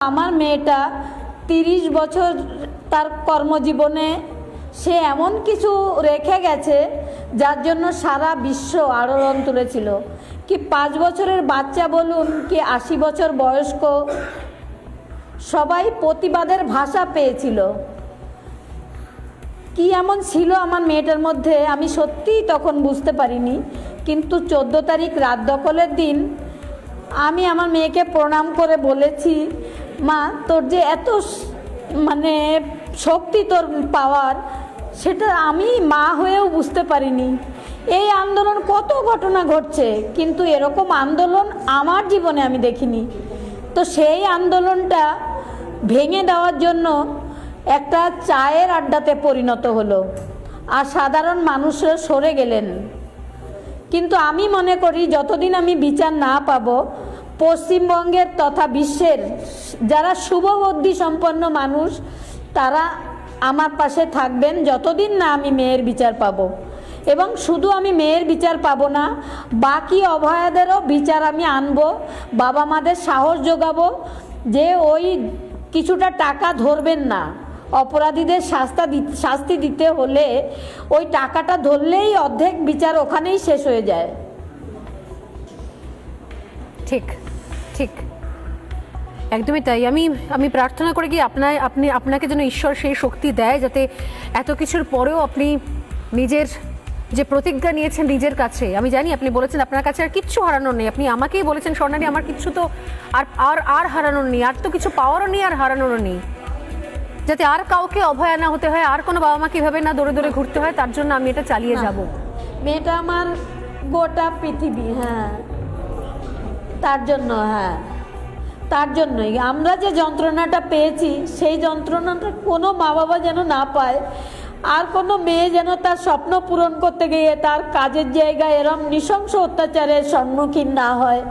আমার মেয়েটা 30 বছর তার কর্মজীবনে সে এমন কিছু রেখে গেছে যার জন্য সারা বিশ্ব আলোড়ন তুলেছিল। কি 5 বছরের বাচ্চা বলুন কি 80 বছর বয়স্ক, সবাই প্রতিবাদের ভাষা পেয়েছিল। কি এমন ছিল আমার মেয়েটার মধ্যে আমি সত্যিই তখন বুঝতে পারিনি। কিন্তু 14 তারিখ রাত দখলের দিন আমি আমার মেয়েকে প্রণাম করে বলেছি, মা তোর যে এত মানে শক্তি তোর পাওয়ার, সেটা আমি মা হয়েও বুঝতে পারিনি। এই আন্দোলন কত ঘটনা ঘটছে, কিন্তু এরকম আন্দোলন আমার জীবনে আমি দেখিনি। তো সেই আন্দোলনটা ভেঙে দেওয়ার জন্য একটা চায়ের আড্ডাতে পরিণত হলো, আর সাধারণ মানুষরা সরে গেলেন। কিন্তু আমি মনে করি যতদিন আমি বিচার না পাব, পশ্চিমবঙ্গের তথা বিশ্বের যারা শুভবুদ্ধি সম্পন্ন মানুষ তারা আমার পাশে থাকবেন, যতদিন না আমি মেয়ের বিচার পাব। এবং শুধু আমি মেয়ের বিচার পাবো না, বাকি অভয়াদেরও বিচার আমি আনবো। বাবা মাদের সাহস যোগাবো যে ওই কিছুটা টাকা ধরবেন না, অপরাধীদের শাস্তি দিতে হলে ওই টাকাটা ধরলেই অর্ধেক বিচার ওখানেই শেষ হয়ে যায়। ঠিক ঠিক, একদমই তাই। আমি প্রার্থনা করি কি আপনাকে যেন ঈশ্বর সেই শক্তি দেয়, যাতে এত কিছুর পরেও আপনি নিজের যে প্রতিজ্ঞা নিয়েছেন নিজের কাছে, আমি জানি আপনি বলেছেন আপনার কাছে আর কিচ্ছু হারানোর নেই। আপনি আমাকেই বলেছেন, স্বর্ণালী আমার কিচ্ছু তো আর হারানোর নেই, আর তো কিছু পাওয়ারও নেই আর হারানোরও নেই, যাতে আর কাউকে অভয়া না হতে হয়, আর কোনো বাবা মাকে এভাবে না দৌড়ে দৌড়ে ঘুরতে হয়, তার জন্য আমি এটা চালিয়ে যাব। মেয়েটা আমার গোটা পৃথিবী, হ্যাঁ তার জন্য, হ্যাঁ তার জন্যই আমরা যে যন্ত্রণাটা পেয়েছি সেই যন্ত্রণাটা কোনো মা বাবা যেন না পায়। আর কোনো মেয়ে যেন তার স্বপ্ন পূরণ করতে গিয়ে তার কাজের জায়গায় এরম নৃশংস অত্যাচারের সম্মুখীন না হয়,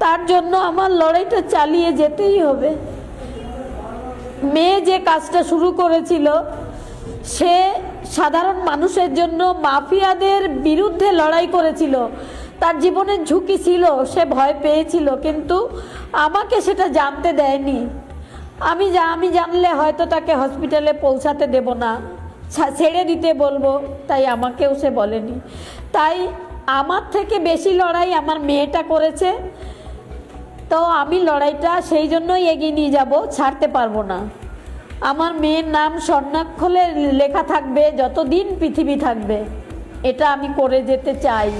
তার জন্য আমার লড়াইটা চালিয়ে যেতেই হবে। মেয়ে যে কাজটা শুরু করেছিল, সে সাধারণ মানুষের জন্য মাফিয়াদের বিরুদ্ধে লড়াই করেছিল। তার জীবনের ঝুঁকি ছিল, সে ভয় পেয়েছিল, কিন্তু আমাকে সেটা জানতে দেয়নি। আমি জানলে হয়তো তাকে হসপিটালে পৌঁছাতে দেব না, ছেড়ে দিতে বলবো, তাই আমাকেও সে বলেনি। তাই আমার থেকে বেশি লড়াই আমার মেয়েটা করেছে। তো আমি লড়াইটা সেই জন্যই এগিয়ে নিয়ে যাব, ছাড়তে পারবো না। আমার মেয়ের নাম স্বর্ণাক্ষরে লেখা থাকবে যতদিন পৃথিবী থাকবে, এটা আমি করে যেতে চাই।